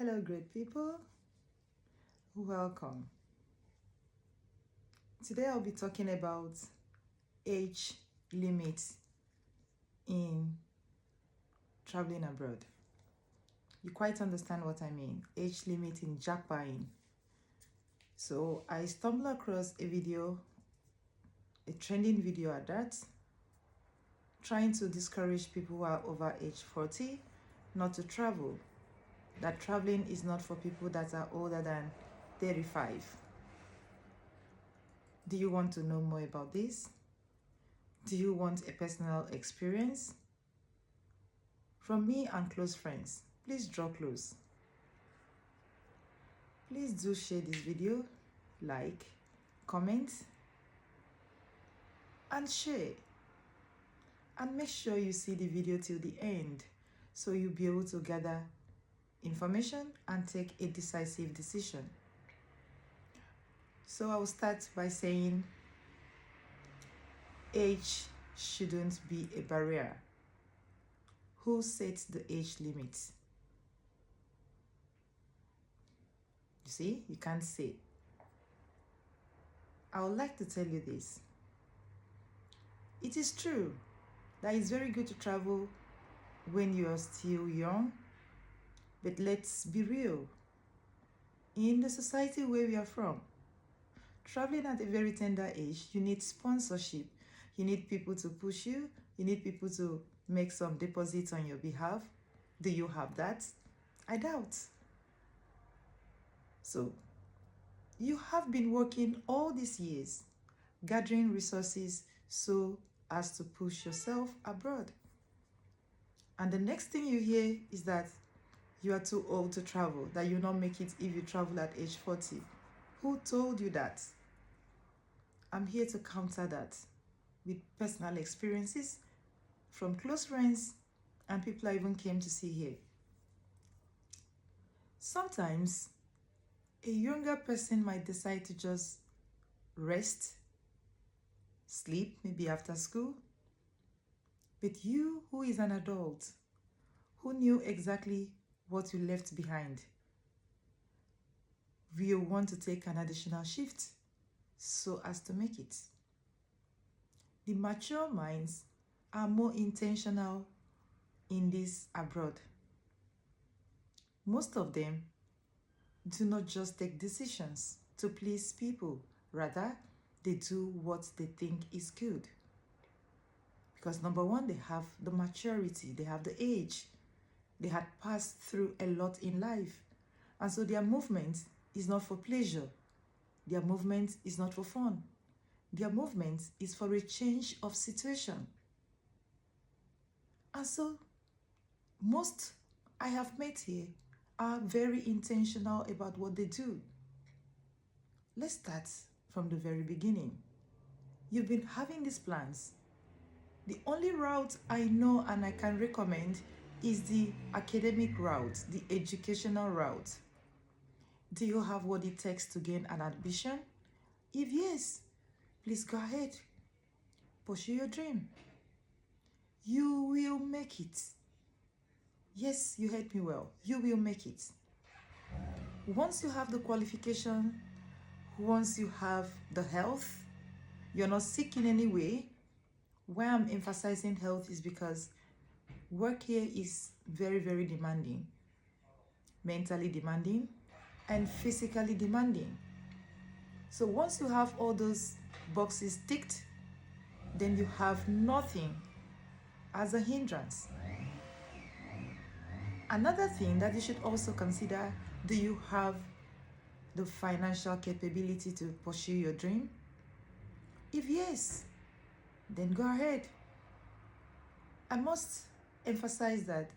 Hello, great people. Welcome. Today I'll be talking about age limit in traveling abroad. You quite understand what I mean. Age limit in Japa. So I stumbled across a video, a trending video at that, trying to discourage people who are over age 40 not to travel. That traveling is not for people that are older than 35. Do you want to know more about this? Do you want a personal experience? From me and close friends, please draw close. Please do share this video, like, comment, and share. And make sure you see the video till the end so you'll be able to gather information and take a decisive decision. So I'll start by saying age shouldn't be a barrier. Who sets the age limit? You see, you can't say. I would like to tell you this. It is true that it's very good to travel when you are still young, but let's be real. In the society where we are from, traveling at a very tender age, you need sponsorship. You need people to push you. You need people to make some deposits on your behalf. Do you have that? I doubt. So, you have been working all these years, gathering resources so as to push yourself abroad. And the next thing you hear is that you are too old to travel, that you'll not make it if you travel at age 40. Who told you that? I'm here to counter that with personal experiences from close friends and people I even came to see here. Sometimes a younger person might decide to just rest, sleep, maybe after school. But you, who is an adult, who knew exactly what you left behind, will want to take an additional shift so as to make it. The mature minds are more intentional in this abroad. Most of them do not just take decisions to please people. Rather, they do what they think is good. Because number one, they have the maturity, they have the age. They had passed through a lot in life. And so their movement is not for pleasure. Their movement is not for fun. Their movement is for a change of situation. And so most I have met here are very intentional about what they do. Let's start from the very beginning. You've been having these plans. The only route I know and I can recommend is the academic route, the educational route. Do you have what it takes to gain an admission? If yes, please go ahead. Pursue your dream. You will make it. Yes, you heard me well. You will make it. Once you have the qualification, once you have the health, you're not sick in any way. Why I'm emphasizing health is because work here is very, very demanding. Mentally demanding and physically demanding. So once you have all those boxes ticked, then you have nothing as a hindrance. Another thing that you should also consider, do you have the financial capability to pursue your dream? If yes, then go ahead. I must emphasize that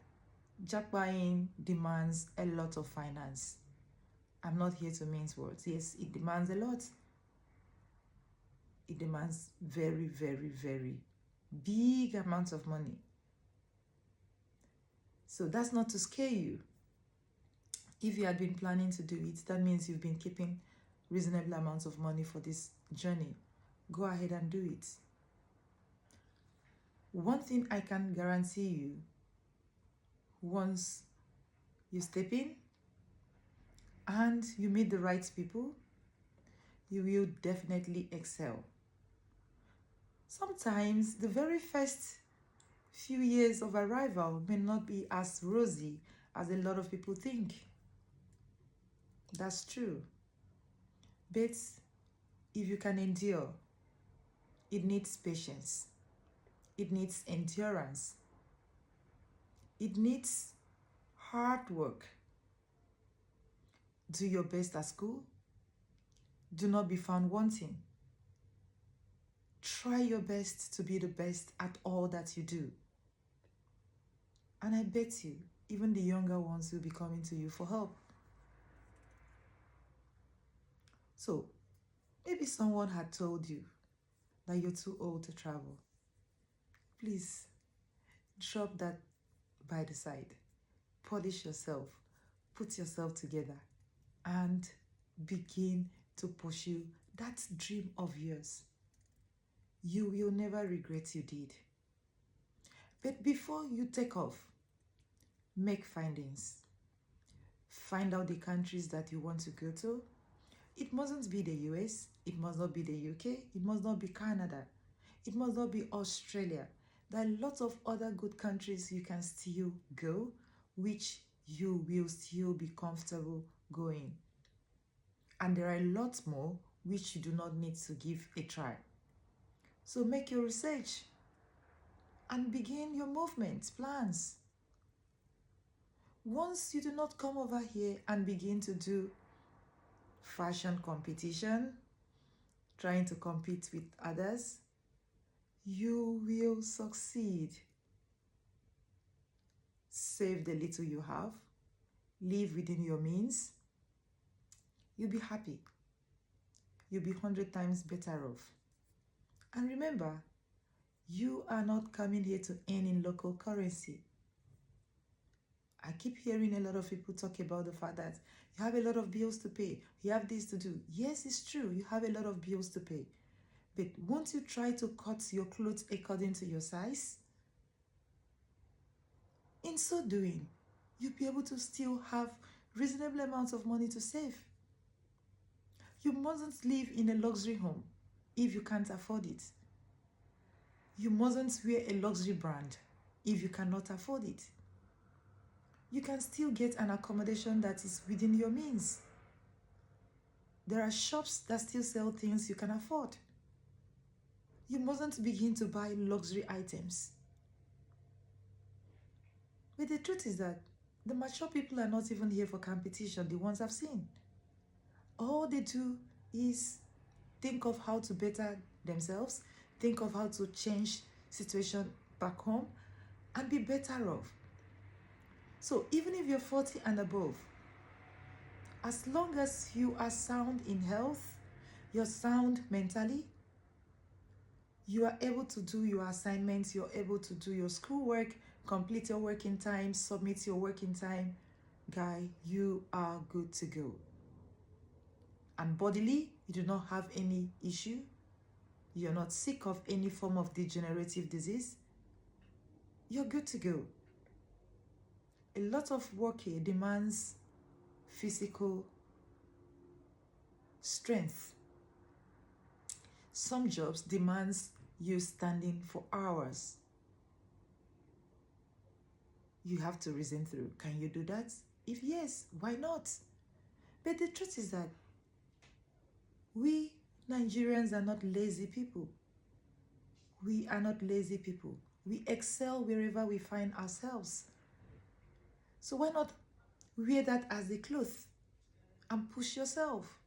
Japa demands a lot of finance. I'm not here to mince words. Yes, it demands a lot. It demands very, very, very big amounts of money. So that's not to scare you. If you had been planning to do it, that means you've been keeping reasonable amounts of money for this journey. Go ahead and do it. One thing I can guarantee you, once you step in, and you meet the right people, you will definitely excel. Sometimes the very first few years of arrival may not be as rosy as a lot of people think. That's true. But if you can endure, it needs patience, it needs endurance, it needs hard work. Do your best at school. Do not be found wanting. Try your best to be the best at all that you do. And I bet you, even the younger ones will be coming to you for help. So, maybe someone had told you that you're too old to travel. Please, drop that by the side. Polish yourself. Put yourself together. And begin to pursue that dream of yours. You will never regret you did. But before you take off, make findings. Find out the countries that you want to go to. It mustn't be the US, it must not be the UK, it must not be Canada, it must not be Australia. There are lots of other good countries you can still go, which you will still be comfortable going. And there are lots more which you do not need to give a try. So make your research and begin your movement plans. Once you do not come over here and begin to do fashion competition, trying to compete with others, you will succeed. Save the little you have, live within your means. You'll be happy. You'll be 100 times better off. And remember, you are not coming here to earn in local currency. I keep hearing a lot of people talk about the fact that you have a lot of bills to pay, you have this to do. Yes, it's true, you have a lot of bills to pay. But won't you try to cut your clothes according to your size? In so doing, you'll be able to still have reasonable amounts of money to save. You mustn't live in a luxury home if you can't afford it. You mustn't wear a luxury brand if you cannot afford it. You can still get an accommodation that is within your means. There are shops that still sell things you can afford. You mustn't begin to buy luxury items. But the truth is that the mature people are not even here for competition, the ones I've seen. All they do is think of how to better themselves, think of how to change situation back home and be better off. So even if you're 40 and above, as long as you are sound in health, you're sound mentally, you are able to do your assignments, you're able to do your schoolwork, complete your work in time, submit your work in time, guy, you are good to go. And bodily, you do not have any issue, you're not sick of any form of degenerative disease, you're good to go. A lot of work here demands physical strength. Some jobs demands you standing for hours. You have to reason through, can you do that? If yes, why not? But the truth is that we Nigerians are not lazy people. We are not lazy people. We excel wherever we find ourselves. So why not wear that as a cloth and push yourself?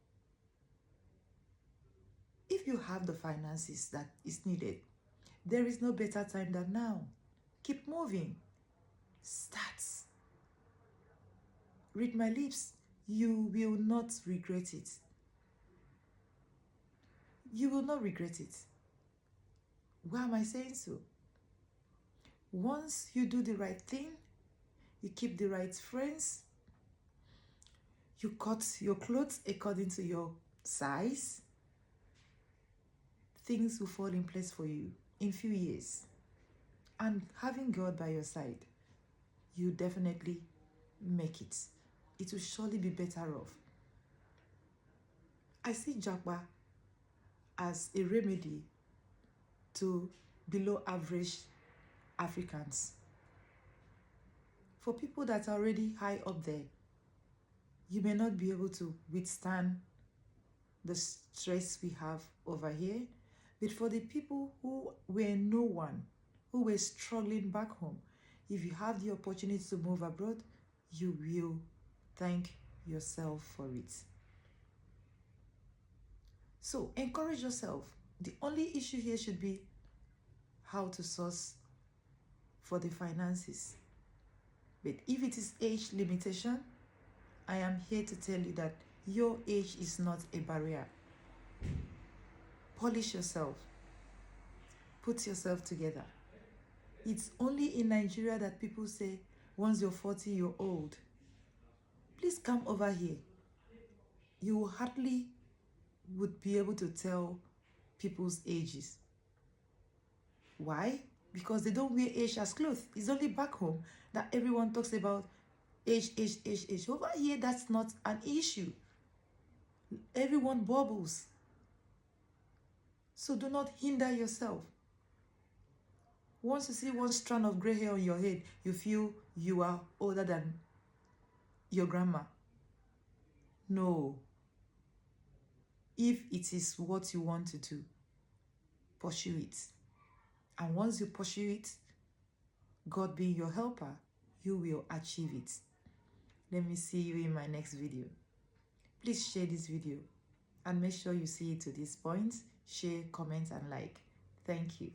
If you have the finances that is needed, there is no better time than now. Keep moving. Start. Read my lips. You will not regret it. You will not regret it. Why am I saying so? Once you do the right thing, you keep the right friends, you cut your clothes according to your size, things will fall in place for you in few years. And having God by your side, you definitely make it. It will surely be better off. I see Japa as a remedy to below average Africans. For people that are already high up there, you may not be able to withstand the stress we have over here, but for the people who were no one, who were struggling back home, if you have the opportunity to move abroad, you will thank yourself for it. So encourage yourself. The only issue here should be how to source for the finances. But if it is age limitation, I am here to tell you that your age is not a barrier. Polish yourself. Put yourself together. It's only in Nigeria that people say, once you're 40, you're old. Please come over here. You hardly would be able to tell people's ages. Why? Because they don't wear age as clothes. It's only back home that everyone talks about age. Over here, that's not an issue. Everyone bubbles. So do not hinder yourself. Once you see one strand of gray hair on your head, you feel you are older than your grandma. No. If it is what you want to do, pursue it. And once you pursue it, God being your helper, you will achieve it. Let me see you in my next video. Please share this video and make sure you see it to this point. Share, comment, and like. Thank you.